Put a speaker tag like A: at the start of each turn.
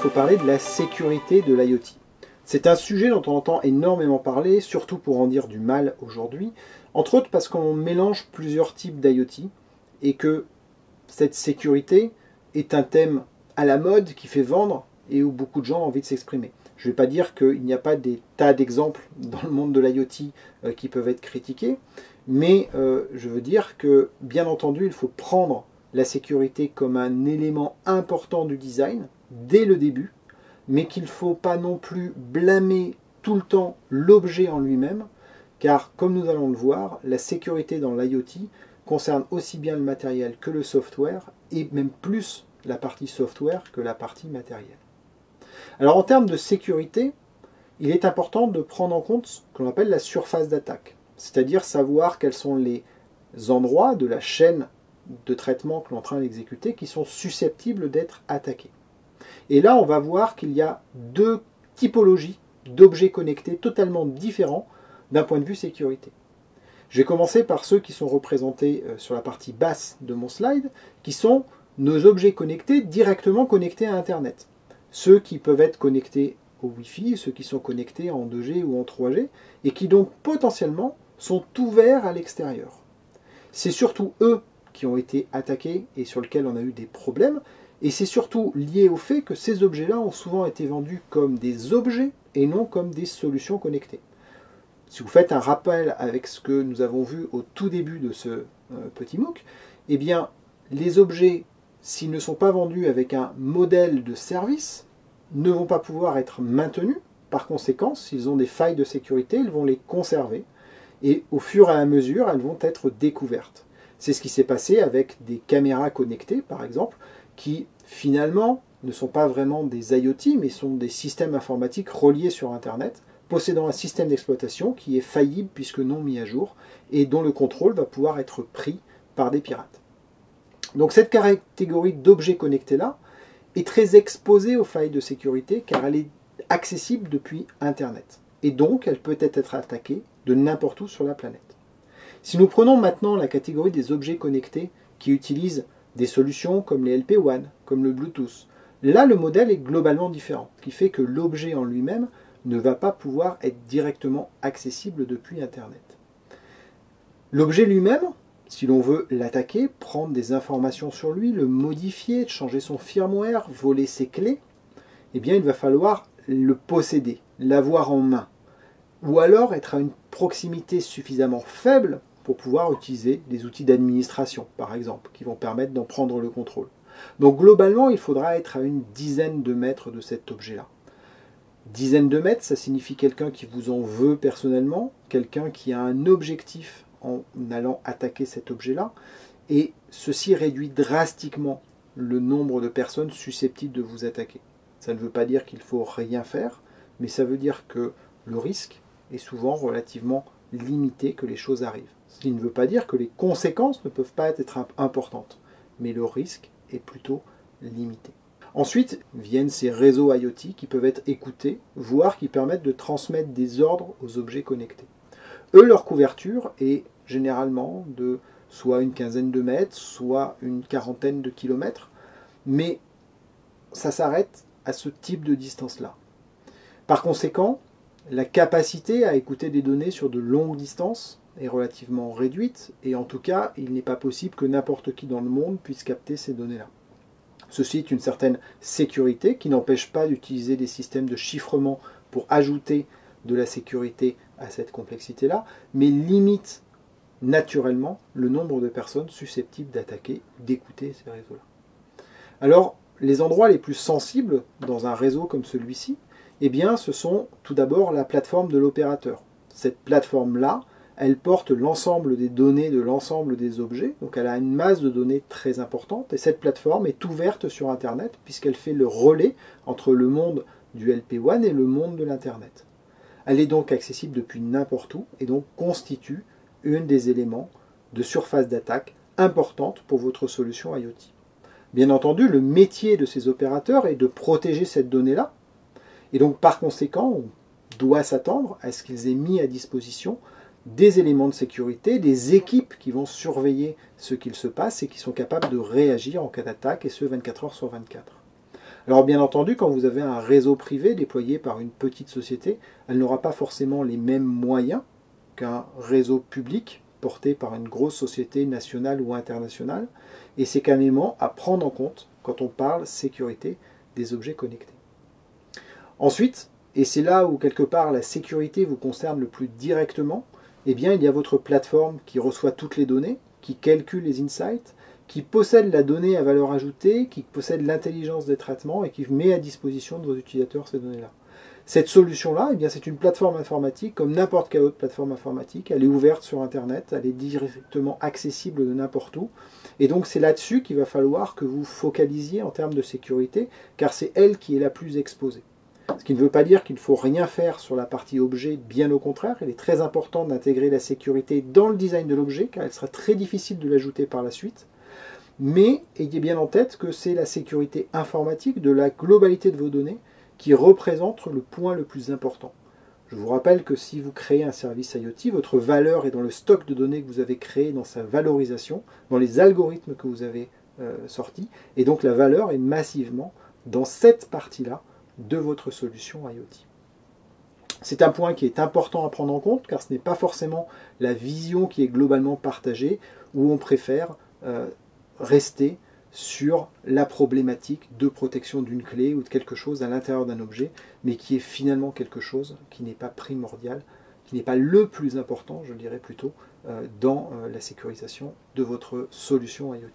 A: faut parler de la sécurité de l'IoT. C'est un sujet dont on entend énormément parler, surtout pour en dire du mal aujourd'hui, entre autres parce qu'on mélange plusieurs types d'IoT et que cette sécurité est un thème à la mode qui fait vendre et où beaucoup de gens ont envie de s'exprimer. Je ne vais pas dire qu'il n'y a pas des tas d'exemples dans le monde de l'IoT qui peuvent être critiqués, mais je veux dire que, bien entendu, il faut prendre la sécurité comme un élément important du design dès le début, mais qu'il ne faut pas non plus blâmer tout le temps l'objet en lui-même, car comme nous allons le voir, la sécurité dans l'IoT concerne aussi bien le matériel que le software, et même plus la partie software que la partie matérielle. Alors en termes de sécurité, il est important de prendre en compte ce qu'on appelle la surface d'attaque, c'est-à-dire savoir quels sont les endroits de la chaîne de traitement que l'on est en train d'exécuter qui sont susceptibles d'être attaqués. Et là, on va voir qu'il y a deux typologies d'objets connectés totalement différents d'un point de vue sécurité. Je vais commencer par ceux qui sont représentés sur la partie basse de mon slide, qui sont nos objets connectés directement connectés à Internet. Ceux qui peuvent être connectés au Wi-Fi, ceux qui sont connectés en 2G ou en 3G, et qui donc potentiellement sont ouverts à l'extérieur. C'est surtout eux qui ont été attaqués et sur lesquels on a eu des problèmes, et c'est surtout lié au fait que ces objets-là ont souvent été vendus comme des objets et non comme des solutions connectées. Si vous faites un rappel avec ce que nous avons vu au tout début de ce petit MOOC, eh bien, les objets, s'ils ne sont pas vendus avec un modèle de service, ne vont pas pouvoir être maintenus. Par conséquent, s'ils ont des failles de sécurité, ils vont les conserver et au fur et à mesure, elles vont être découvertes. C'est ce qui s'est passé avec des caméras connectées, par exemple, qui finalement ne sont pas vraiment des IoT, mais sont des systèmes informatiques reliés sur Internet, possédant un système d'exploitation qui est faillible puisque non mis à jour, et dont le contrôle va pouvoir être pris par des pirates. Donc cette catégorie d'objets connectés-là est très exposée aux failles de sécurité car elle est accessible depuis Internet. Et donc elle peut être attaquée de n'importe où sur la planète. Si nous prenons maintenant la catégorie des objets connectés qui utilisent des solutions comme les LPWAN, comme le Bluetooth, là le modèle est globalement différent, ce qui fait que l'objet en lui-même ne va pas pouvoir être directement accessible depuis Internet. L'objet lui-même, si l'on veut l'attaquer, prendre des informations sur lui, le modifier, changer son firmware, voler ses clés, eh bien il va falloir le posséder, l'avoir en main, ou alors être à une proximité suffisamment faible pour pouvoir utiliser des outils d'administration, par exemple, qui vont permettre d'en prendre le contrôle. Donc globalement, il faudra être à une dizaine de mètres de cet objet-là. Dizaine de mètres, ça signifie quelqu'un qui vous en veut personnellement, quelqu'un qui a un objectif en allant attaquer cet objet-là, et ceci réduit drastiquement le nombre de personnes susceptibles de vous attaquer. Ça ne veut pas dire qu'il ne faut rien faire, mais ça veut dire que le risque est souvent relativement limité que les choses arrivent. Ce qui ne veut pas dire que les conséquences ne peuvent pas être importantes, mais le risque est plutôt limité. Ensuite viennent ces réseaux IoT qui peuvent être écoutés, voire qui permettent de transmettre des ordres aux objets connectés. Eux, leur couverture est généralement de soit une quinzaine de mètres, soit une quarantaine de kilomètres, mais ça s'arrête à ce type de distance-là. Par conséquent, la capacité à écouter des données sur de longues distances est relativement réduite, et en tout cas, il n'est pas possible que n'importe qui dans le monde puisse capter ces données-là. Ceci est une certaine sécurité qui n'empêche pas d'utiliser des systèmes de chiffrement pour ajouter de la sécurité à cette complexité-là, mais limite naturellement le nombre de personnes susceptibles d'attaquer, d'écouter ces réseaux-là. Alors, les endroits les plus sensibles dans un réseau comme celui-ci, eh bien, ce sont tout d'abord la plateforme de l'opérateur. Cette plateforme-là, elle porte l'ensemble des données de l'ensemble des objets, donc elle a une masse de données très importante, et cette plateforme est ouverte sur Internet, puisqu'elle fait le relais entre le monde du LPWAN et le monde de l'Internet. Elle est donc accessible depuis n'importe où, et donc constitue un des éléments de surface d'attaque importante pour votre solution IoT. Bien entendu, le métier de ces opérateurs est de protéger cette donnée-là, et donc par conséquent, on doit s'attendre à ce qu'ils aient mis à disposition des éléments de sécurité, des équipes qui vont surveiller ce qu'il se passe et qui sont capables de réagir en cas d'attaque, et ce 24 heures sur 24. Alors bien entendu, quand vous avez un réseau privé déployé par une petite société, elle n'aura pas forcément les mêmes moyens qu'un réseau public porté par une grosse société nationale ou internationale, et c'est qu'un élément à prendre en compte quand on parle sécurité des objets connectés. Ensuite, et c'est là où quelque part la sécurité vous concerne le plus directement, eh bien il y a votre plateforme qui reçoit toutes les données, qui calcule les insights, qui possède la donnée à valeur ajoutée, qui possède l'intelligence des traitements et qui met à disposition de vos utilisateurs ces données-là. Cette solution-là, eh bien, c'est une plateforme informatique comme n'importe quelle autre plateforme informatique. Elle est ouverte sur Internet, elle est directement accessible de n'importe où. Et donc c'est là-dessus qu'il va falloir que vous focalisiez en termes de sécurité, car c'est elle qui est la plus exposée. Ce qui ne veut pas dire qu'il ne faut rien faire sur la partie objet, bien au contraire. Il est très important d'intégrer la sécurité dans le design de l'objet, car il sera très difficile de l'ajouter par la suite. Mais ayez bien en tête que c'est la sécurité informatique de la globalité de vos données qui représente le point le plus important. Je vous rappelle que si vous créez un service IoT, votre valeur est dans le stock de données que vous avez créé, dans sa valorisation, dans les algorithmes que vous avez sortis, et donc la valeur est massivement dans cette partie-là de votre solution IoT. C'est un point qui est important à prendre en compte, car ce n'est pas forcément la vision qui est globalement partagée, où on préfère rester sur la problématique de protection d'une clé ou de quelque chose à l'intérieur d'un objet, mais qui est finalement quelque chose qui n'est pas primordial, qui n'est pas le plus important, je dirais plutôt, dans la sécurisation de votre solution IoT.